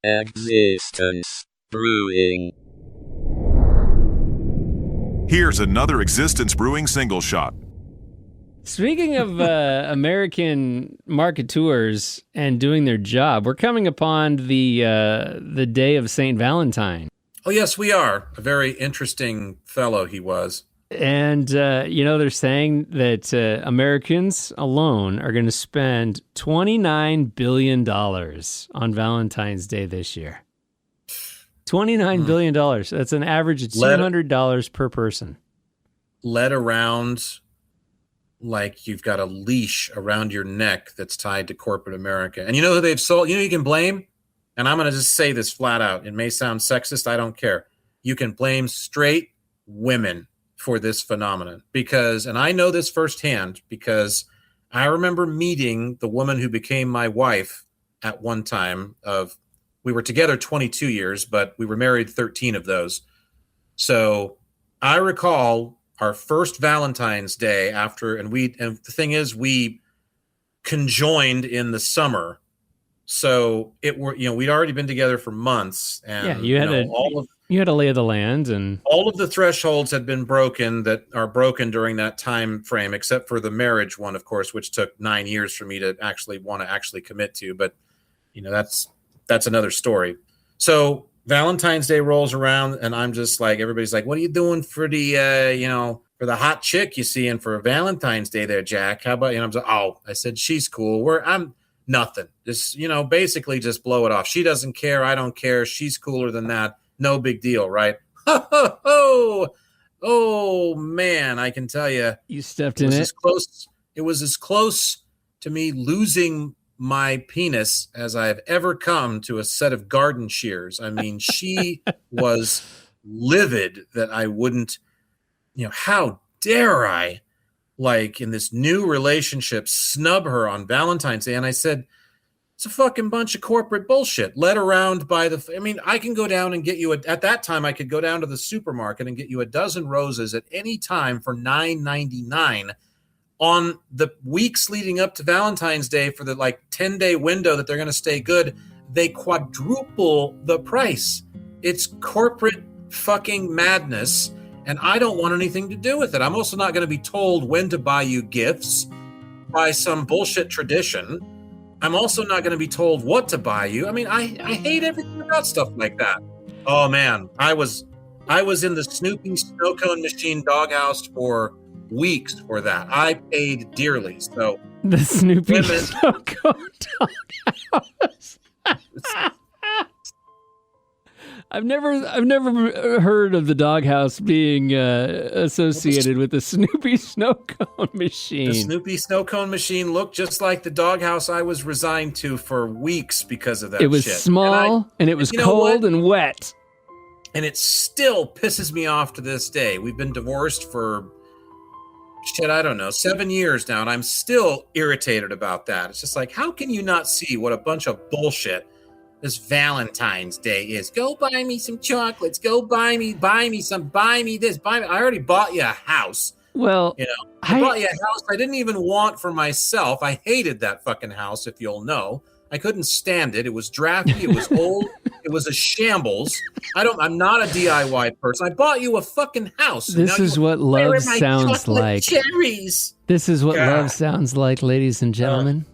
Existence Brewing. Here's another Existence Brewing single shot. Speaking of American marketeurs and doing their job, we're coming upon the day of St. Valentine. Oh, yes, we are. A very interesting fellow he was. And, they're saying that Americans alone are going to spend $29 billion on Valentine's Day this year. $29 billion. That's an average of $200 per person. Led around like you've got a leash around your neck that's tied to corporate America. And you know who they've sold? You know, you can blame, and I'm going to just say this flat out. It may sound sexist. I don't care. You can blame straight women for this phenomenon because, and I know this firsthand because I remember meeting the woman who became my wife at one time we were together 22 years, but we were married 13 of those. So I recall our first Valentine's Day and the thing is we conjoined in the summer. So we'd already been together for months and you had a lay of the land and all of the thresholds had been broken that are broken during that time frame, except for the marriage one, of course, which took 9 years for me to actually commit to. But that's another story. So Valentine's Day rolls around and I'm just like, everybody's like, what are you doing for the, for the hot chick you see and for Valentine's Day there, Jack? How about, I'm like, I said, she's cool. I'm nothing. Just, basically just blow it off. She doesn't care. I don't care. She's cooler than that. No big deal. Right. Oh man. I can tell you, you stepped in it. It was as close to me losing my penis as I've ever come to a set of garden shears. I mean, she was livid that I wouldn't, how dare I, in this new relationship, snub her on Valentine's Day. And I said, it's a fucking bunch of corporate bullshit led around by I can go down and get you at that time, I could go down to the supermarket and get you a dozen roses at any time for $9.99. On the weeks leading up to Valentine's Day for the 10-day window that they're going to stay good, they quadruple the price. It's corporate fucking madness, and I don't want anything to do with it. I'm also not going to be told when to buy you gifts by some bullshit tradition. I'm also not going to be told what to buy you. I hate everything about stuff like that. Oh man, I was in the Snoopy snow cone machine doghouse for weeks for that. I paid dearly. So the Snoopy snow cone doghouse. I've never heard of the doghouse being associated with the Snoopy snow cone machine. The Snoopy snow cone machine looked just like the doghouse I was resigned to for weeks because of that. It was shit. small and it was cold and wet. And it still pisses me off to this day. We've been divorced for 7 years now, and I'm still irritated about that. It's just like, how can you not see what a bunch of bullshit this Valentine's Day is? Go buy me some chocolates. Go buy me this. I already bought you a house. Well, I bought you a house I didn't even want for myself. I hated that fucking house, if you'll know. I couldn't stand it. It was drafty. It was old. It was a shambles. I'm not a DIY person. I bought you a fucking house. This is what love sounds like. Cherries. This is what love sounds like, ladies and gentlemen.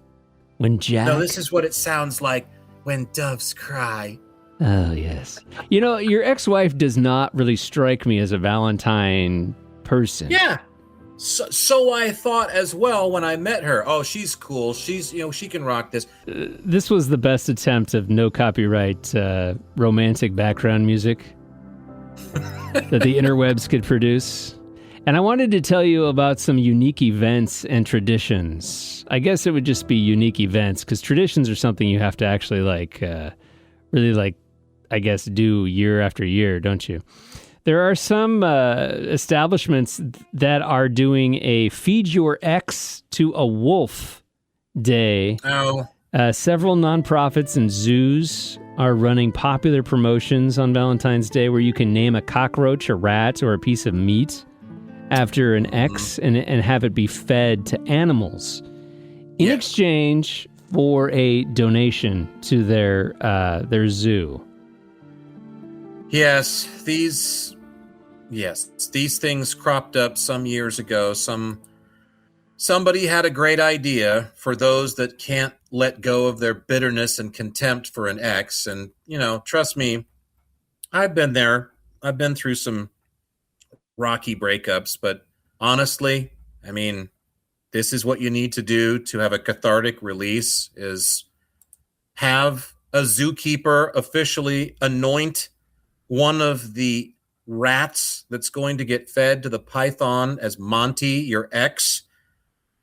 When Jack. No, this is what it sounds like when doves cry. Oh, yes. Your ex-wife does not really strike me as a Valentine person. Yeah. So I thought as well when I met her. Oh, she's cool. She's, she can rock this. This was the best attempt of no copyright romantic background music that the interwebs could produce. And I wanted to tell you about some unique events and traditions. I guess it would just be unique events because traditions are something you have to actually really I guess, do year after year, don't you? There are some establishments that are doing a Feed Your Ex to a Wolf Day. Oh. Several nonprofits and zoos are running popular promotions on Valentine's Day where you can name a cockroach, a rat, or a piece of meat after an ex and have it be fed to animals. In exchange for a donation to their zoo. Yes, these things cropped up some years ago. Somebody had a great idea for those that can't let go of their bitterness and contempt for an ex. And, trust me, I've been there. I've been through some rocky breakups, but honestly, I mean, this is what you need to do to have a cathartic release, is have a zookeeper officially anoint one of the rats that's going to get fed to the python as Monty, your ex.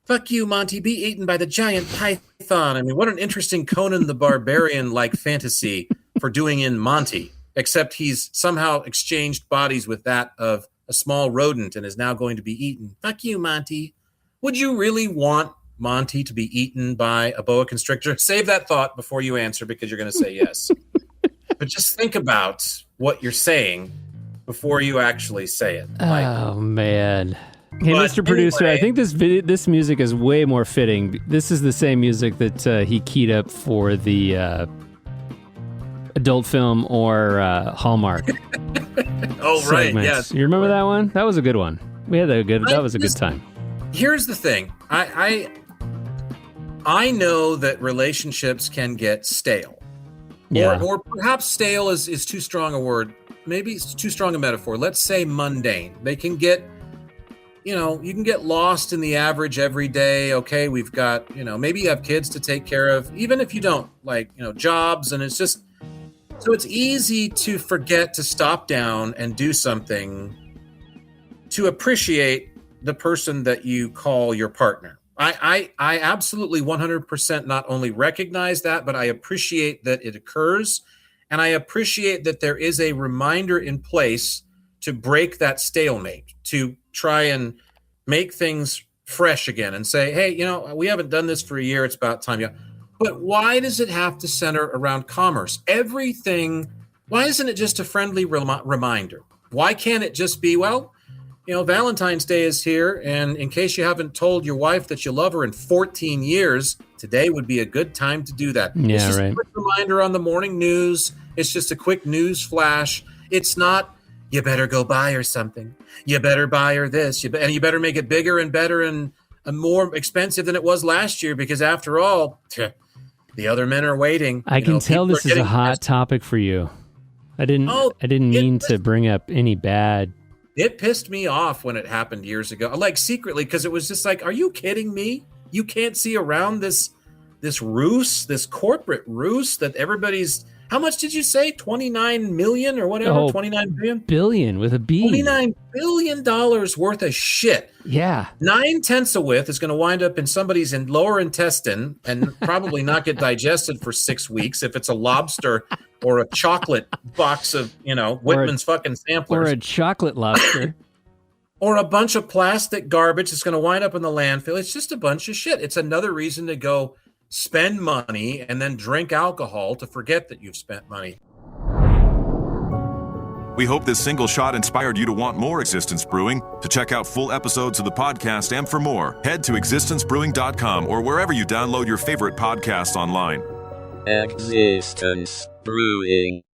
Fuck you, Monty, be eaten by the giant python. I mean, what an interesting Conan the Barbarian-like fantasy for doing in Monty, except he's somehow exchanged bodies with that of a small rodent and is now going to be eaten. Fuck you, Monty. Would you really want Monty to be eaten by a boa constrictor? Save that thought before you answer, because you're going to say yes. But just think about what you're saying before you actually say it. Oh, man. Hey, Mr. Producer, I think this music is way more fitting. This is the same music that he keyed up for the adult film or Hallmark. Oh, segments. Right, yes. You remember that one? That was a good one. That was a good time. Here's the thing. I know that relationships can get stale. Yeah. Or perhaps stale is too strong a word. Maybe it's too strong a metaphor. Let's say mundane. They can get, you can get lost in the average every day. Okay, we've got, maybe you have kids to take care of, even if you don't, jobs. And it's just, so it's easy to forget to stop down and do something to appreciate the person that you call your partner. I absolutely 100% not only recognize that, but I appreciate that it occurs. And I appreciate that there is a reminder in place to break that stalemate, to try and make things fresh again and say, hey, we haven't done this for a year. It's about time. Yeah. But why does it have to center around commerce? Everything, why isn't it just a friendly reminder? Why can't it just be, Valentine's Day is here, and in case you haven't told your wife that you love her in 14 years, today would be a good time to do that. Yeah, it's just right. a quick reminder on the morning news. It's just a quick news flash. It's not, you better go buy her something. You better buy her this. And you better make it bigger and better and more expensive than it was last year, because after all, the other men are waiting. I can tell this is a hot topic for you. I didn't mean to bring up any bad. It pissed me off when it happened years ago, secretly, because it was just like, are you kidding me? You can't see around this ruse, this corporate ruse that everybody's. How much did you say? 29 million or whatever? Oh, 29 billion? Billion with a B. $29 billion worth of shit. Yeah. 9/10 of which is going to wind up in somebody's lower intestine and probably not get digested for 6 weeks if it's a lobster or a chocolate box of, Whitman's fucking samplers. Or a chocolate lobster. Or a bunch of plastic garbage that's going to wind up in the landfill. It's just a bunch of shit. It's another reason to go spend money and then drink alcohol to forget that you've spent money. We hope this single shot inspired you to want more Existence Brewing. To check out full episodes of the podcast and for more, head to existencebrewing.com or wherever you download your favorite podcasts online. Existence Brewing.